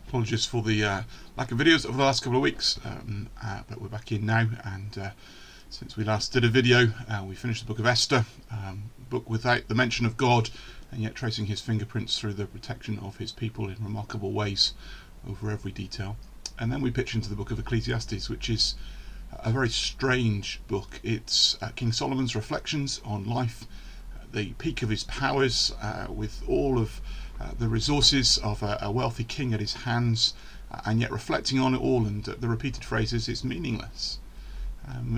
Apologies for the lack of videos over the last couple of weeks, but we're back in now, and since we last did a video, we finished the book of Esther, a book without the mention of God, and yet tracing his fingerprints through the protection of his people in remarkable ways over every detail. And then we pitch into the book of Ecclesiastes, which is a very strange book. It's King Solomon's reflections on life, the peak of his powers, with all of the resources of a wealthy king at his hands, and yet reflecting on it all, and the repeated phrases, it's meaningless.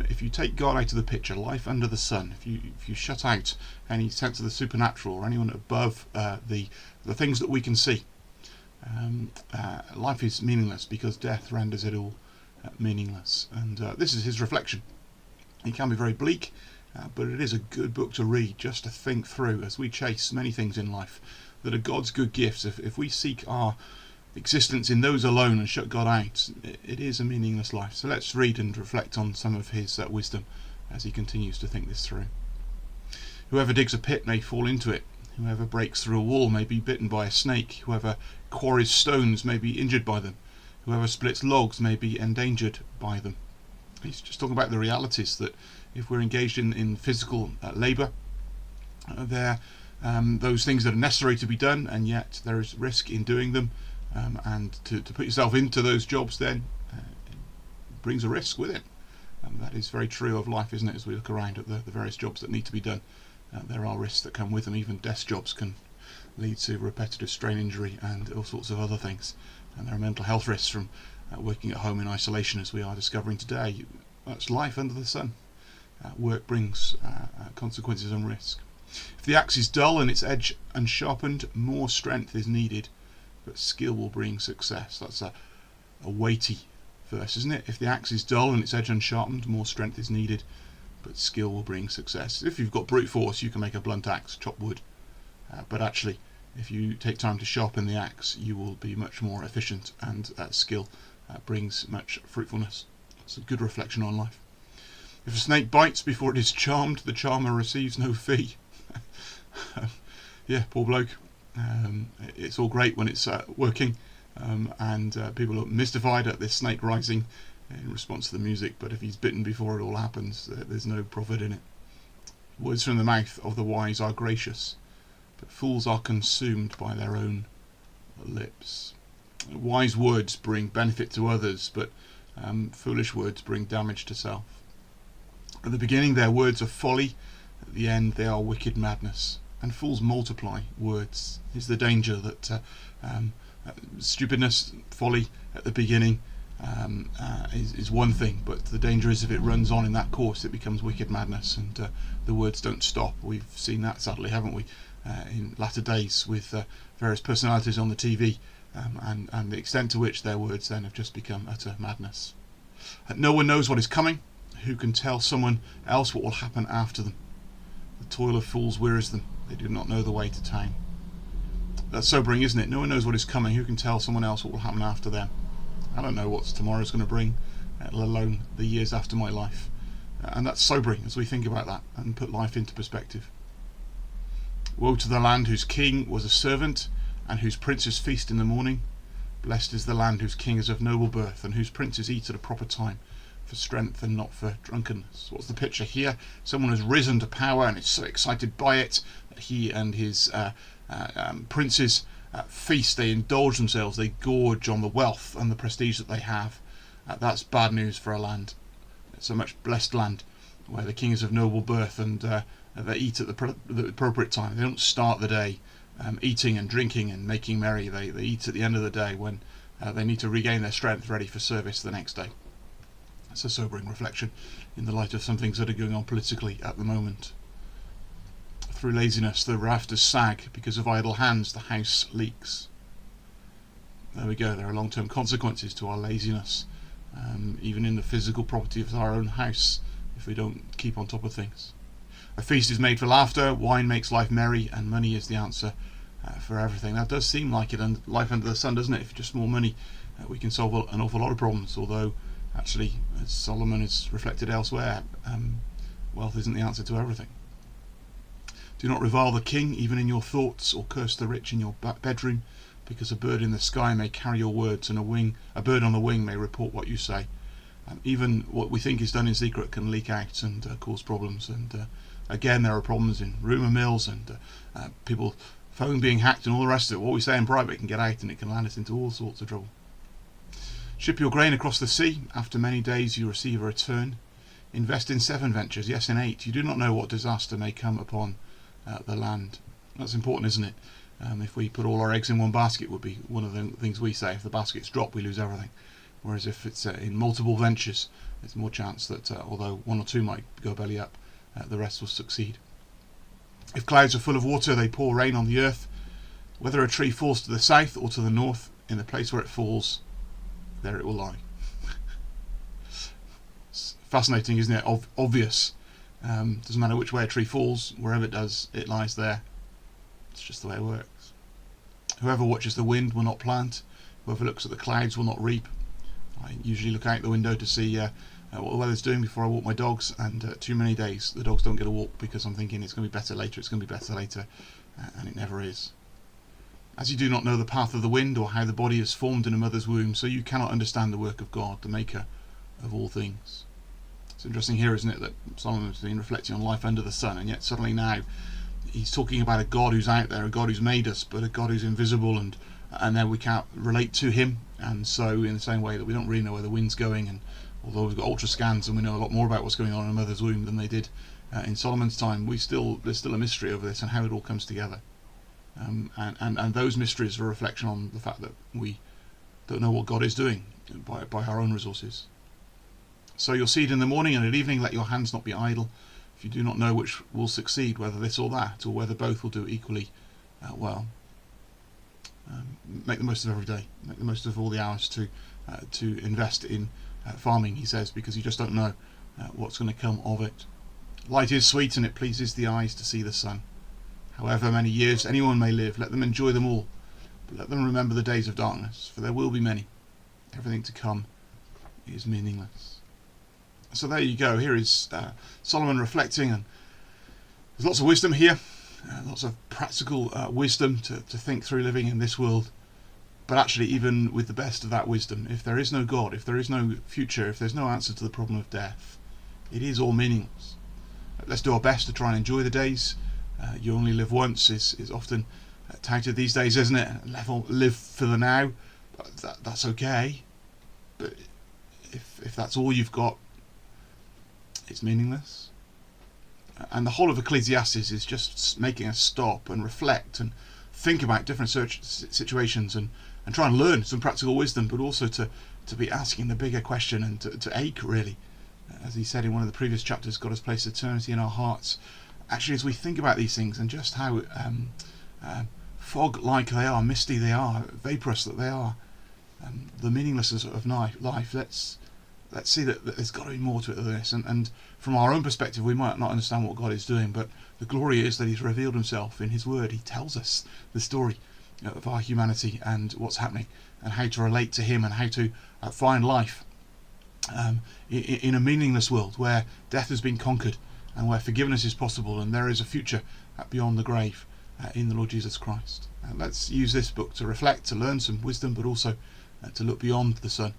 If you take God out of the picture, life under the sun, if you shut out any sense of the supernatural or anyone above the things that we can see, life is meaningless because death renders it all meaningless. And this is his reflection. It can be very bleak, but it is a good book to read, just to think through as we chase many things in life that are God's good gifts. If we seek our existence in those alone and shut God out, it is a meaningless life. So let's read and reflect on some of his wisdom as he continues to think this through. Whoever digs a pit may fall into it. Whoever breaks through a wall may be bitten by a snake. Whoever quarries stones may be injured by them. Whoever splits logs may be endangered by them. He's just talking about the realities that if we're engaged in physical labour, those things that are necessary to be done, and yet there is risk in doing them, and to put yourself into those jobs then brings a risk with it. That is very true of life, isn't it? As we look around at the various jobs that need to be done, there are risks that come with them. Even desk jobs can lead to repetitive strain injury and all sorts of other things, and there are mental health risks from working at home in isolation, as we are discovering today. That's life under the sun. Work brings consequences and risk. If the axe is dull and its edge unsharpened, more strength is needed, but skill will bring success. That's a weighty verse, isn't it? If the axe is dull and its edge unsharpened, more strength is needed, but skill will bring success. If you've got brute force, you can make a blunt axe, chop wood, but actually, if you take time to sharpen the axe, you will be much more efficient, and skill brings much fruitfulness. It's a good reflection on life. If a snake bites before it is charmed, the charmer receives no fee. Yeah, poor bloke. It's all great when it's working, and people are mystified at this snake rising in response to the music, but if he's bitten before it all happens, there's no profit in it. Words from the mouth of the wise are gracious, but fools are consumed by their own lips. Wise words bring benefit to others, but foolish words bring damage to self. At the beginning their words are folly, at the end they are wicked madness. And fools multiply words. Is the danger that stupidness, folly at the beginning is one thing, but the danger is if it runs on in that course, it becomes wicked madness, and the words don't stop. We've seen that, sadly, haven't we, in latter days with various personalities on the TV, and the extent to which their words then have just become utter madness. No one knows what is coming. Who can tell someone else what will happen after them? The toil of fools wearies them. They do not know the way to town. That's sobering, isn't it? No one knows what is coming. Who can tell someone else what will happen after them? I don't know what tomorrow's going to bring, let alone the years after my life. And that's sobering as we think about that and put life into perspective. Woe to the land whose king was a servant and whose princes feast in the morning. Blessed is the land whose king is of noble birth and whose princes eat at a proper time, for strength and not for drunkenness. What's the picture here? Someone has risen to power and is so excited by it that he and his princes feast, they indulge themselves, they gorge on the wealth and the prestige that they have. That's bad news for a land. It's a much blessed land where the king is of noble birth, and they eat at the appropriate time. They don't start the day eating and drinking and making merry. They eat at the end of the day when they need to regain their strength ready for service the next day. It's a sobering reflection in the light of some things that are going on politically at the moment. Through laziness the rafters sag, because of idle hands the house leaks. There we go, there are long-term consequences to our laziness, even in the physical property of our own house, if we don't keep on top of things. A feast is made for laughter, wine makes life merry, and money is the answer for everything. That does seem like it, and life under the sun, doesn't it? If just more money, we can solve an awful lot of problems, although actually, as Solomon has reflected elsewhere, wealth isn't the answer to everything. Do not revile the king, even in your thoughts, or curse the rich in your bedroom, because a bird in the sky may carry your words, and a bird on the wing may report what you say. Even what we think is done in secret can leak out and cause problems. And again, there are problems in rumour mills and people phone being hacked and all the rest of it. What we say in private can get out, and it can land us into all sorts of trouble. Ship your grain across the sea. After many days you receive a return. Invest in 7 ventures, yes, in 8. You do not know what disaster may come upon the land. That's important, isn't it? If we put all our eggs in one basket, would be one of the things we say. If the baskets drop, we lose everything. Whereas if it's in multiple ventures, there's more chance that although 1 or 2 might go belly up, the rest will succeed. If clouds are full of water, they pour rain on the earth. Whether a tree falls to the south or to the north, in the place where it falls, there it will lie. It's fascinating, isn't it? Obvious. Doesn't matter which way a tree falls, wherever it does, it lies there. It's just the way it works. Whoever watches the wind will not plant. Whoever looks at the clouds will not reap. I usually look out the window to see what the weather's doing before I walk my dogs, and too many days the dogs don't get a walk because I'm thinking it's going to be better later, and it never is. As you do not know the path of the wind or how the body is formed in a mother's womb, so you cannot understand the work of God, the maker of all things. It's interesting here, isn't it, that Solomon's been reflecting on life under the sun, and yet suddenly now he's talking about a God who's out there, a God who's made us, but a God who's invisible, and then we can't relate to him. And so in the same way that we don't really know where the wind's going, and although we've got ultra scans and we know a lot more about what's going on in a mother's womb than they did in Solomon's time, there's still a mystery over this and how it all comes together. And those mysteries are a reflection on the fact that we don't know what God is doing by our own resources. Sow your seed in the morning, and at evening let your hands not be idle. If you do not know which will succeed, whether this or that, or whether both will do equally well. Make the most of every day. Make the most of all the hours to invest in farming, he says, because you just don't know what's going to come of it. Light is sweet, and it pleases the eyes to see the sun. However many years anyone may live, let them enjoy them all, but let them remember the days of darkness, for there will be many. Everything to come is meaningless. So there you go. Here is Solomon reflecting, and there's lots of wisdom here, lots of practical wisdom to think through living in this world. But actually, even with the best of that wisdom, if there is no God, if there is no future, if there's no answer to the problem of death, it is all meaningless. Let's do our best to try and enjoy the days. You only live once is often touted these days, isn't it? Live for the now. That's okay. But if that's all you've got, it's meaningless. And the whole of Ecclesiastes is just making us stop and reflect and think about different situations and try and learn some practical wisdom, but also to be asking the bigger question and to ache, really. As he said in one of the previous chapters, God has placed eternity in our hearts. Actually, as we think about these things and just how fog-like they are, misty they are, vaporous that they are, the meaninglessness of life, let's see that there's got to be more to it than this. And from our own perspective, we might not understand what God is doing, but the glory is that he's revealed himself in his word. He tells us the story of our humanity and what's happening, and how to relate to him, and how to find life in a meaningless world where death has been conquered, and where forgiveness is possible, and there is a future beyond the grave in the Lord Jesus Christ. Let's use this book to reflect, to learn some wisdom, but also to look beyond the sun